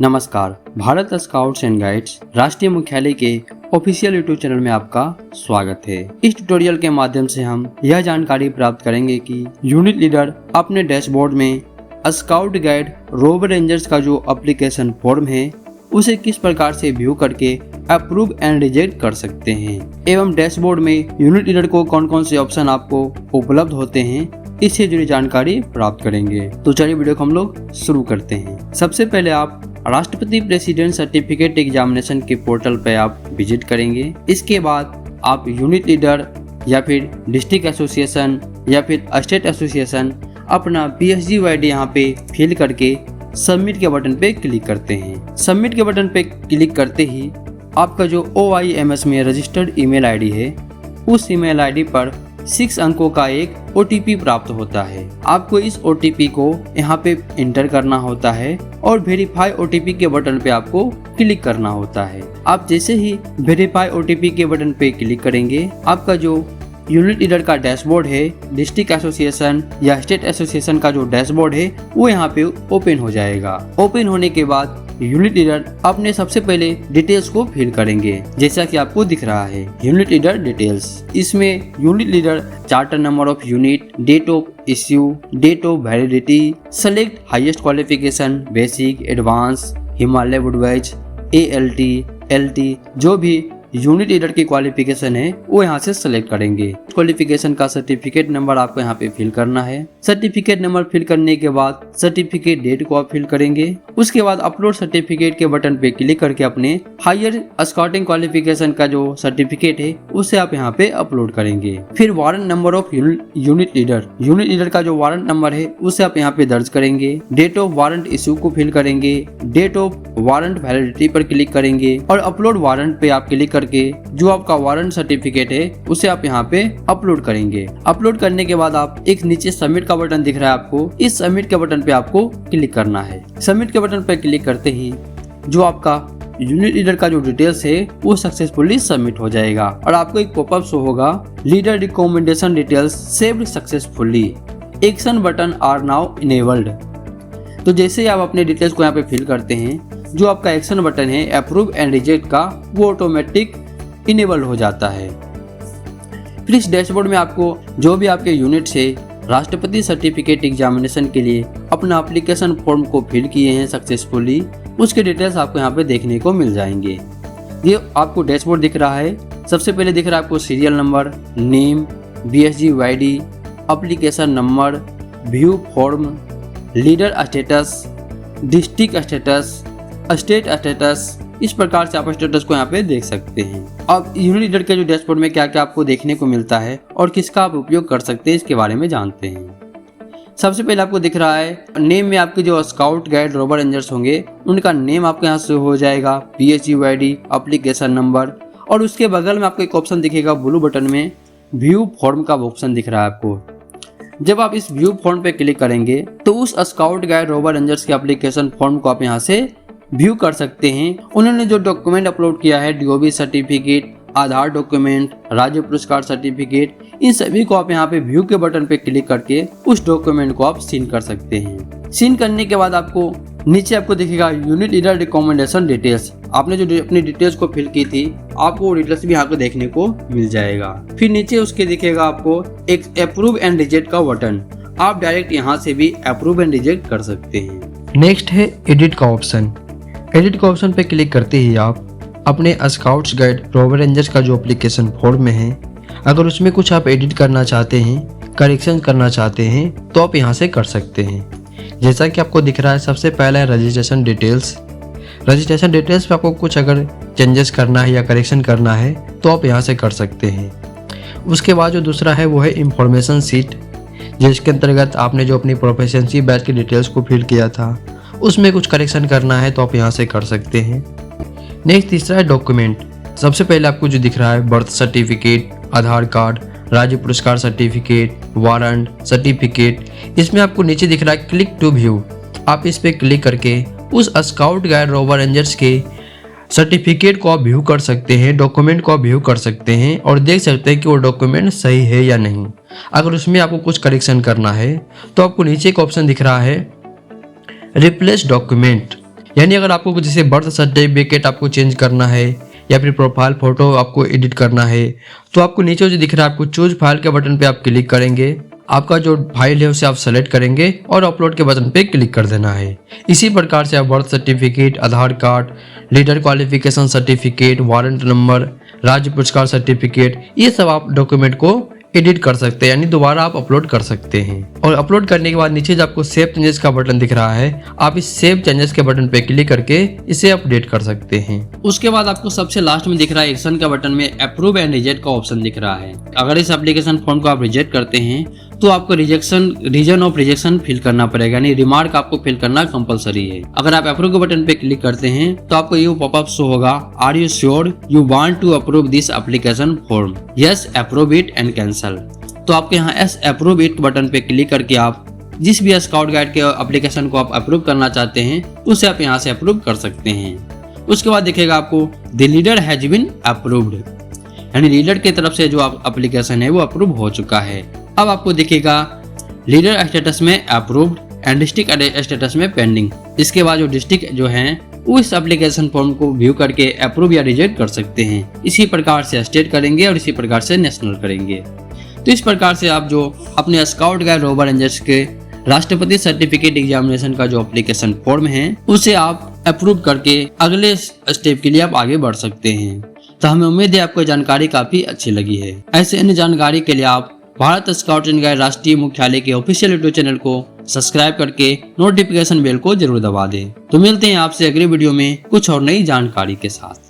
नमस्कार, Bharat scouts and guides राष्ट्रीय मुख्यालय के ऑफिशियल यूट्यूब चैनल में आपका स्वागत है। इस ट्यूटोरियल के माध्यम से हम यह जानकारी प्राप्त करेंगे कि यूनिट लीडर अपने डैशबोर्ड में स्काउट गाइड रोवर रेंजर्स का जो एप्लीकेशन फॉर्म है उसे किस प्रकार से व्यू करके अप्रूव एंड रिजेक्ट कर सकते हैं एवं डैशबोर्ड में यूनिट लीडर को कौन कौन से ऑप्शन आपको उपलब्ध होते हैं, इससे जुड़ी जानकारी प्राप्त करेंगे। तो चलिए वीडियो को हम लोग शुरू करते हैं। सबसे पहले आप राष्ट्रपति प्रेसिडेंट सर्टिफिकेट एग्जामिनेशन के पोर्टल पर आप विजिट करेंगे। इसके बाद आप यूनिट लीडर या फिर डिस्ट्रिक्ट एसोसिएशन या फिर स्टेट एसोसिएशन अपना PSGYD यहाँ पे फिल करके सबमिट के बटन पे क्लिक करते हैं। सबमिट के बटन पे क्लिक करते ही आपका जो OIMS में रजिस्टर्ड ईमेल आईडी है उस ईमेल आईडी पर 6 अंकों का एक OTP प्राप्त होता है। आपको इस OTP को यहाँ पे इंटर करना होता है और वेरीफाई OTP के बटन पे आपको क्लिक करना होता है। आप जैसे ही वेरीफाई OTP के बटन पे क्लिक करेंगे, आपका जो यूनिट लीडर का डैशबोर्ड है, डिस्ट्रिक्ट एसोसिएशन या स्टेट एसोसिएशन का जो डैशबोर्ड है वो यहाँ पे ओपन हो जाएगा। ओपन होने के बाद यूनिट लीडर अपने सबसे पहले डिटेल्स को फिल करेंगे, जैसा कि आपको दिख रहा है यूनिट लीडर डिटेल्स। इसमें unit leader charter number of unit, date of issue, date of validity, select highest qualification, basic, advance, Himalaya wood badge, ALT, LT, जो भी यूनिट लीडर की क्वालिफिकेशन है वो यहाँ से सेलेक्ट करेंगे। क्वालिफिकेशन का सर्टिफिकेट नंबर आपको यहाँ पे फिल करना है। सर्टिफिकेट नंबर फिल करने के बाद सर्टिफिकेट डेट को आप फिल करेंगे। उसके बाद अपलोड सर्टिफिकेट के बटन पे क्लिक करके अपने हायर स्काउटिंग क्वालिफिकेशन का जो सर्टिफिकेट है उसे आप यहाँ पे अपलोड करेंगे। फिर warrant number of unit leader का जो वारंट नंबर है उसे आप यहाँ पे दर्ज करेंगे। डेट ऑफ वारंट इश्यू को फिल करेंगे। डेट ऑफ वारंट वैलिडिटी पर क्लिक करेंगे और अपलोड वारंट पे आप क्लिक करके जो आपका वारंट सर्टिफिकेट है उसे आप यहाँ पे अपलोड करेंगे। अपलोड करने के बाद आप एक नीचे सबमिट का बटन दिख रहा है आपको, इस सबमिट के बटन पे आपको क्लिक करना है। सबमिट के बटन पे क्लिक करते ही जो आपका यूनिट लीडर का जो डिटेल्स है वो सक्सेसफुली सबमिट हो जाएगा और आपको एक पॉपअप शो होगा, leader recommendation details saved successfully, action button are now enabled. तो जैसे ही आप अपने डिटेल्स को यहाँ पे फिल करते हैं, जो आपका एक्शन बटन है अप्रूव एंड रिजेक्ट का वो ऑटोमेटिक इनेबल हो जाता है। फिर इस डैशबोर्ड में आपको जो भी आपके यूनिट से राष्ट्रपति सर्टिफिकेट एग्जामिनेशन के लिए अपना एप्लीकेशन फॉर्म को फिल किए हैं सक्सेसफुली, उसके डिटेल्स आपको यहाँ पे देखने को मिल जाएंगे। ये आपको डैशबोर्ड दिख रहा है। सबसे पहले दिख रहा है आपको serial number, name, PSGYD, application number, view form, leader status, district status, state status. इस प्रकार से आप स्टेटस को यहाँ पे देख सकते हैं। अब यूनिट लीडर के जो डैशबोर्ड में क्या क्या आपको देखने को मिलता है और किसका आप उपयोग कर सकते हैं इसके बारे में जानते हैं। सबसे पहले आपको दिख रहा है नेम में आपके जो स्काउट गाइड रोवर रेंजर्स होंगे उनका नेम आपको यहाँ से हो जाएगा, PSGYD, एप्लीकेशन नंबर, और उसके बगल में आपको एक ऑप्शन दिखेगा ब्लू बटन में, व्यू फॉर्म का ऑप्शन दिख रहा है आपको। जब आप इस व्यू फॉर्म पे क्लिक करेंगे तो उस स्काउट गाइड रोवर रेंजर्स के एप्लीकेशन फॉर्म को आप यहाँ से व्यू कर सकते हैं। उन्होंने जो डॉक्यूमेंट अपलोड किया है, DOB सर्टिफिकेट, आधार डॉक्यूमेंट, राज्य पुरस्कार सर्टिफिकेट, इन सभी को आप यहाँ पे व्यू के बटन पे क्लिक करके उस डॉक्यूमेंट को आप सीन कर सकते हैं। सीन करने के बाद आपको नीचे आपको दिखेगा यूनिट लीडर रिकमेंडेशन डिटेल्स। आपने जो अपनी डिटेल्स को फिल की थी आपको वो डिटेल्स भी यहाँ पे देखने को मिल जाएगा। फिर नीचे उसके दिखेगा आपको एक अप्रूव एंड रिजेक्ट का बटन। आप डायरेक्ट यहाँ से भी अप्रूव एंड रिजेक्ट कर सकते हैं। नेक्स्ट है एडिट का ऑप्शन। एडिट का ऑप्शन पे क्लिक करते ही आप अपने स्काउट्स गाइड रोवर रेंजर्स का जो एप्लीकेशन फॉर्म में है, अगर उसमें कुछ आप एडिट करना चाहते हैं, करेक्शन करना चाहते हैं तो आप यहाँ से कर सकते हैं। जैसा कि आपको दिख रहा है, सबसे पहला है रजिस्ट्रेशन डिटेल्स। रजिस्ट्रेशन डिटेल्स पे आपको कुछ अगर चेंजेस करना है या करेक्शन करना है तो आप यहाँ से कर सकते हैं। उसके बाद जो दूसरा है वो है इंफॉर्मेशन सीट, जिसके अंतर्गत आपने जो अपनी प्रोफिशिएंसी बैच की डिटेल्स को फिल किया था उसमें कुछ करेक्शन करना है तो आप यहाँ से कर सकते हैं। नेक्स्ट तीसरा है डॉक्यूमेंट। सबसे पहले आपको जो दिख रहा है बर्थ सर्टिफिकेट, आधार कार्ड, राज्य पुरस्कार सर्टिफिकेट, वारंट सर्टिफिकेट, इसमें आपको नीचे दिख रहा है क्लिक टू व्यू। आप इस पे क्लिक करके उस स्काउट गाइड रोवर रेंजर्स के सर्टिफिकेट को आप व्यू कर सकते हैं, डॉक्यूमेंट को आप व्यू कर सकते हैं और देख सकते हैं कि वो डॉक्यूमेंट सही है या नहीं। अगर उसमें आपको कुछ करेक्शन करना है तो आपको नीचे एक ऑप्शन दिख रहा है रिप्लेस डॉक्यूमेंट। यानी अगर आपको कुछ जैसे बर्थ सर्टिफिकेट आपको चेंज करना है या फिर प्रोफाइल फोटो आपको एडिट करना है, तो आपको नीचे जो दिख रहा है आपको चूज फाइल के बटन पे आप क्लिक करेंगे। आपका जो फाइल है उसे आप सेलेक्ट करेंगे और अपलोड के बटन पे क्लिक कर देना है। इसी प्रकार से आप birth certificate, Aadhaar card, leader qualification certificate, warrant number, राज्य पुरस्कार सर्टिफिकेट, ये सब आप डॉक्यूमेंट को एडिट कर सकते हैं, यानी दोबारा आप अपलोड कर सकते हैं। और अपलोड करने के बाद नीचे जो आपको सेव चेंजेस का बटन दिख रहा है, आप इस सेव चेंजेस के बटन पे क्लिक करके इसे अपडेट कर सकते हैं। उसके बाद आपको सबसे लास्ट में दिख रहा है एक्शन का बटन में अप्रूव एंड रिजेक्ट का ऑप्शन दिख रहा है। अगर इस एप्लीकेशन फॉर्म को आप रिजेक्ट करते हैं तो आपको रीजन ऑफ रिजेक्शन फिल करना पड़ेगा, यानी रिमार्क आपको फिल करना कंपलसरी है। अगर आप अप्रूव के बटन पे क्लिक करते हैं तो आपको ये पॉपअप शो होगा, are you sure you want to approve this application form, yes approve it and cancel. तो आपके यहाँ यस अप्रूव इट बटन पे क्लिक करके आप जिस भी स्काउट गाइड के एप्लीकेशन को आप अप्रूव करना चाहते हैं उसे आप यहाँ से अप्रूव कर सकते हैं। उसके बाद दिखेगा आपको the leader has been approved, यानी लीडर की तरफ से जो एप्लीकेशन है वो अप्रूव हो चुका है। अब आपको दिखेगा लीडर स्टेटस में अप्रूव्ड एंड डिस्ट्रिक्ट स्टेटस में पेंडिंग। इसके बाद जो डिस्ट्रिक्ट जो हैं वो इस एप्लीकेशन फॉर्म को व्यू करके अप्रूव या रिजेक्ट कर सकते हैं। इसी प्रकार से स्टेट करेंगे और इसी प्रकार से नेशनल करेंगे। तो इस प्रकार से आप जो अपने स्काउट गाइड रोवर रेंजर्स के राष्ट्रपति सर्टिफिकेट एग्जामिनेशन का जो एप्लीकेशन फॉर्म है उसे आप अप्रूव करके अगले स्टेप के लिए आप आगे बढ़ सकते हैं। तो हमें उम्मीद है आपको जानकारी काफी अच्छी लगी है। ऐसे अन्य जानकारी के लिए आप भारत स्काउट एंड गाइड राष्ट्रीय मुख्यालय के ऑफिशियल यूट्यूब चैनल को सब्सक्राइब करके नोटिफिकेशन बेल को जरूर दबा दें। तो मिलते हैं आपसे अगले वीडियो में कुछ और नई जानकारी के साथ।